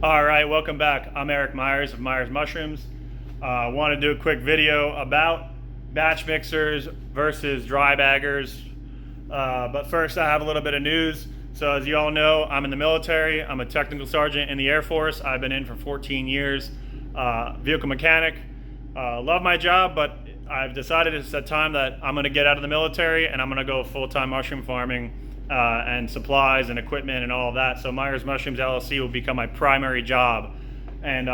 All right, welcome back. I'm Eric Myers of Myers Mushrooms. I want to do a quick video about batch mixers versus dry baggers. But first, I have a little bit of news. So as you all know, I'm in the military. I'm a technical sergeant in the Air Force. I've been in for 14 years, vehicle mechanic. Love my job, but I've decided it's a time that I'm going to get out of the military and I'm going to go full-time mushroom farming and supplies and equipment and all of that. So Myers Mushrooms LLC will become my primary job, and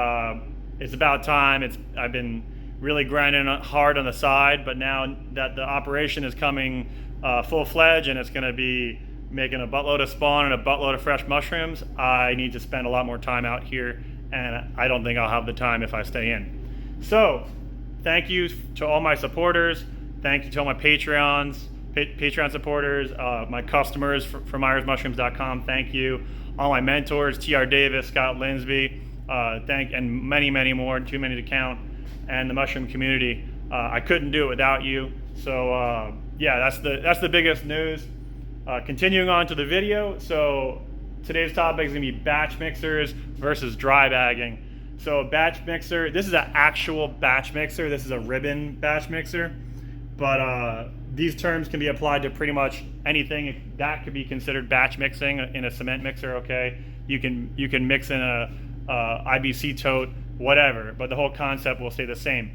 it's about time. I've been really grinding hard on the side, but now that the operation is coming full-fledged and it's going to be making a buttload of spawn and a buttload of fresh mushrooms, I need to spend a lot more time out here, and I don't think I'll have the time if I stay in. So thank you to all my supporters. Thank you to all my Patreon supporters, my customers from MyersMushrooms.com. Thank you. All my mentors, TR Davis, Scott Linsby, and many, many more, too many to count, and the mushroom community. I couldn't do it without you. So yeah, that's the biggest news. Continuing on to the video. So today's topic is going to be batch mixers versus dry bagging. So a batch mixer, this is an actual batch mixer. This is a ribbon batch mixer, but these terms can be applied to pretty much anything that could be considered batch mixing in a cement mixer. Okay, you can mix in a IBC tote, whatever, but the whole concept will stay the same.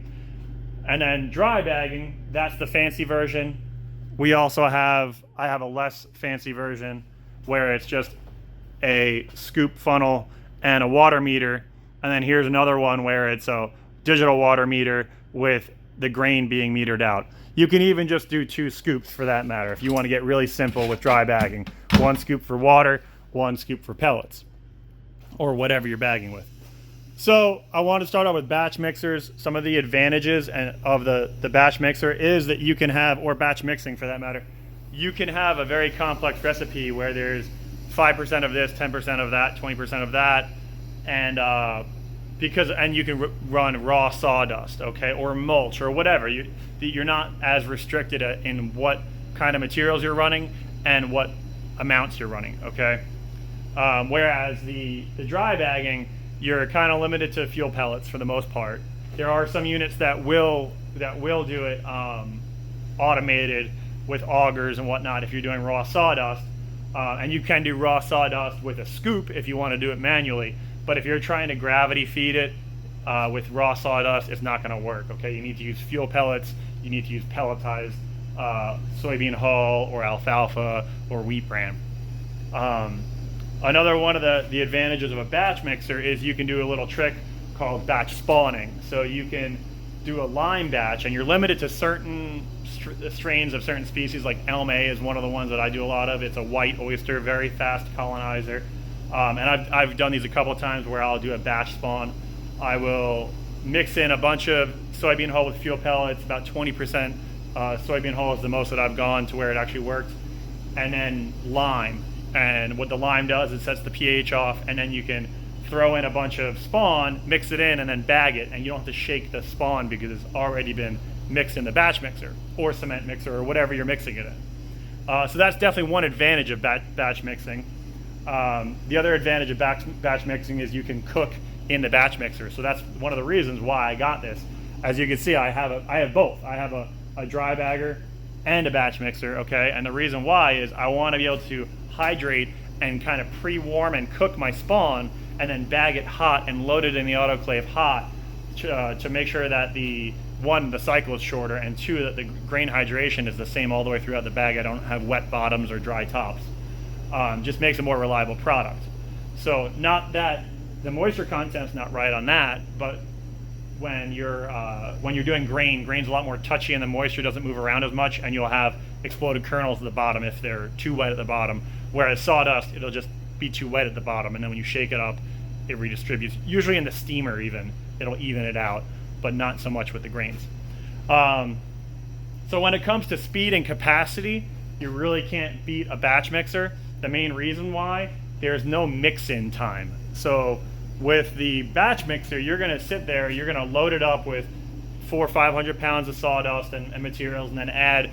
And then dry bagging, that's the fancy version. I have a less fancy version where it's just a scoop funnel and a water meter, and then here's another one where it's a digital water meter with the grain being metered out. You can even just do 2 scoops for that matter if you want to get really simple with dry bagging. 1 scoop for water, 1 scoop for pellets, or whatever you're bagging with. So I want to start out with batch mixers. Some of the advantages of the batch mixer is that you can have, or batch mixing for that matter, you can have a very complex recipe where there's 5% of this, 10% of that, 20% of that, and you can run raw sawdust, okay, or mulch or whatever. You're not as restricted in what kind of materials you're running and what amounts you're running, okay. Whereas the dry bagging, you're kind of limited to fuel pellets for the most part. There are some units that will do it automated with augers and whatnot if you're doing raw sawdust, and you can do raw sawdust with a scoop if you want to do it manually. But if you're trying to gravity feed it with raw sawdust, it's not going to work. Okay, you need to use fuel pellets. You need to use pelletized soybean hull or alfalfa or wheat bran. Another one of the advantages of a batch mixer is you can do a little trick called batch spawning. So you can do a lime batch, and you're limited to certain strains of certain species, like Elm A is one of the ones that I do a lot of. It's a white oyster, very fast colonizer. And I've done these a couple of times where I'll do a batch spawn. I will mix in a bunch of soybean hull with fuel pellets, about 20% soybean hull is the most that I've gone to where it actually worked, and then lime. And what the lime does, it sets the pH off, and then you can throw in a bunch of spawn, mix it in, and then bag it, and you don't have to shake the spawn because it's already been mixed in the batch mixer or cement mixer or whatever you're mixing it in. So that's definitely one advantage of batch mixing. The other advantage of batch mixing is you can cook in the batch mixer. So that's one of the reasons why I got this. As you can see, I have both. I have a dry bagger and a batch mixer, okay? And the reason why is I want to be able to hydrate and kind of pre-warm and cook my spawn and then bag it hot and load it in the autoclave hot to make sure that the cycle is shorter, and 2, that the grain hydration is the same all the way throughout the bag. I don't have wet bottoms or dry tops. Just makes a more reliable product. So not that the moisture content's not right on that, but when you're doing grain's a lot more touchy and the moisture doesn't move around as much, and you'll have exploded kernels at the bottom if they're too wet at the bottom. Whereas sawdust, it'll just be too wet at the bottom, and then when you shake it up, it redistributes. Usually in the steamer even, it'll even it out, but not so much with the grains. So when it comes to speed and capacity, you really can't beat a batch mixer. The main reason why, there's no mix-in time. So with the batch mixer, you're going to sit there, you're going to load it up with 400 or 500 pounds of sawdust and materials, and then add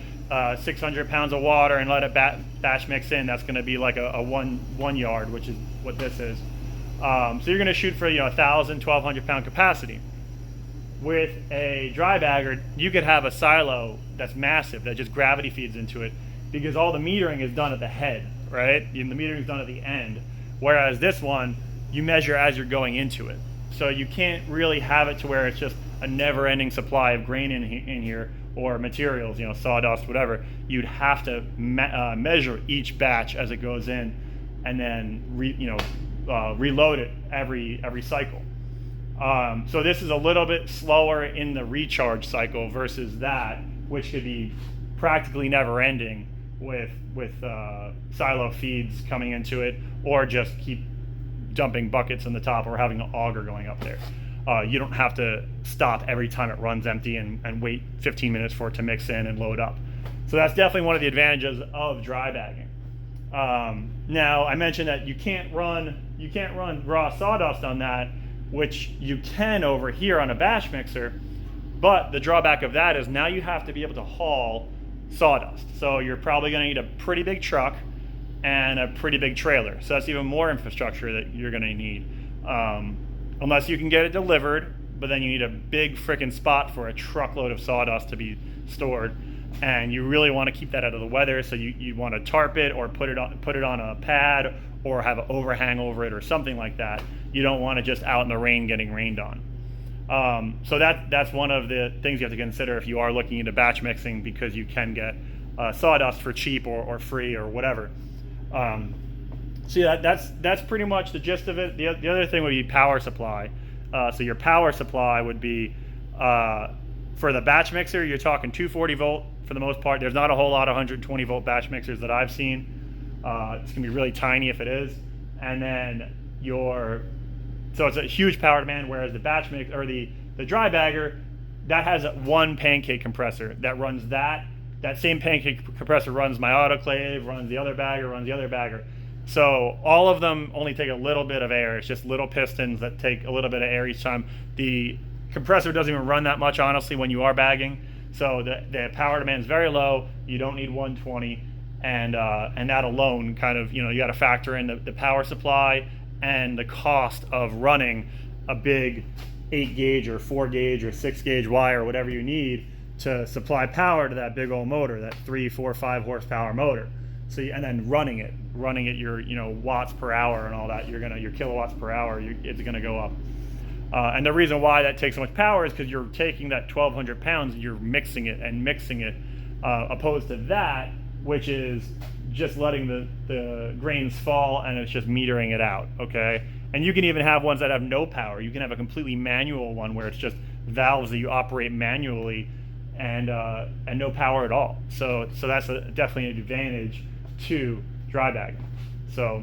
600 pounds of water and let it batch mix in. That's going to be like a one yard, which is what this is. So you're going to shoot for 1,000, 1,200 pound capacity. With a dry bagger, you could have a silo that's massive that just gravity feeds into it, because all the metering is done at the head, right? The metering is done at the end. Whereas this one, you measure as you're going into it. So you can't really have it to where it's just a never-ending supply of grain in here, or materials, sawdust, whatever. You'd have to measure each batch as it goes in, and then reload it every cycle. So this is a little bit slower in the recharge cycle versus that, which could be practically never-ending with silo feeds coming into it, or just keep dumping buckets in the top, or having an auger going up there. You don't have to stop every time it runs empty and wait 15 minutes for it to mix in and load up. So that's definitely one of the advantages of dry bagging. Now I mentioned that you can't run raw sawdust on that, which you can over here on a batch mixer, but the drawback of that is now you have to be able to haul sawdust. So you're probably going to need a pretty big truck and a pretty big trailer. So that's even more infrastructure that you're going to need. Unless you can get it delivered, but then you need a big freaking spot for a truckload of sawdust to be stored, and you really want to keep that out of the weather. So you want to tarp it, or put it on a pad, or have an overhang over it, or something like that. You don't want it just out in the rain getting rained on. So that's one of the things you have to consider if you are looking into batch mixing, because you can get sawdust for cheap or free or whatever. So yeah, that's pretty much the gist of it. The other thing would be power supply. So your power supply would be, for the batch mixer, you're talking 240 volt for the most part. There's not a whole lot of 120 volt batch mixers that I've seen. It's gonna be really tiny if it is. And then so it's a huge power demand, whereas the batch mix, or the dry bagger, that has one pancake compressor that runs that same pancake compressor runs my autoclave, runs the other bagger, runs the other bagger. So all of them only take a little bit of air. It's just little pistons that take a little bit of air each time. The compressor doesn't even run that much, honestly, when you are bagging. So the power demand is very low. You don't need 120, and that alone kind of, you got to factor in the power supply and the cost of running a big 8 gauge or 4 gauge or 6 gauge wire, whatever you need to supply power to that big old motor, that 3, 4, 5 horsepower motor. So and then running it your watts per hour and all that, your kilowatts per hour, it's gonna go up. And the reason why that takes so much power is because you're taking that 1,200 pounds, you're mixing it, opposed to that, which is just letting the grains fall and it's just metering it out. Okay, and you can even have ones that have no power. You can have a completely manual one where it's just valves that you operate manually, and no power at all. So that's definitely an advantage to dry bagging. So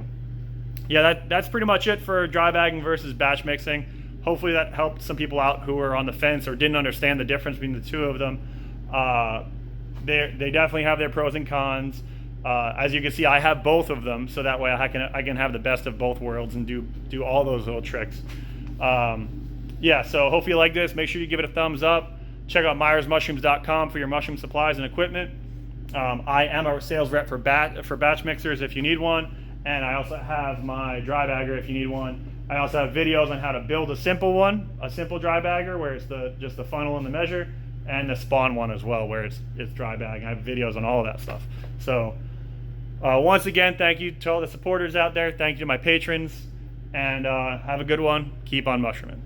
yeah, that's pretty much it for dry bagging versus batch mixing. Hopefully that helped some people out who were on the fence or didn't understand the difference between the two of them. They definitely have their pros and cons. As you can see, I have both of them, so that way I can have the best of both worlds and do all those little tricks. Yeah, so hopefully you like this. Make sure you give it a thumbs up. Check out myersmushrooms.com for your mushroom supplies and equipment. I am a sales rep for batch mixers if you need one, and I also have my dry bagger if you need one. I also have videos on how to build a simple dry bagger where it's just the funnel and the measure, and the spawn one as well where it's dry bag. I have videos on all of that stuff. So once again, thank you to all the supporters out there. Thank you to my patrons, and have a good one. Keep on mushrooming.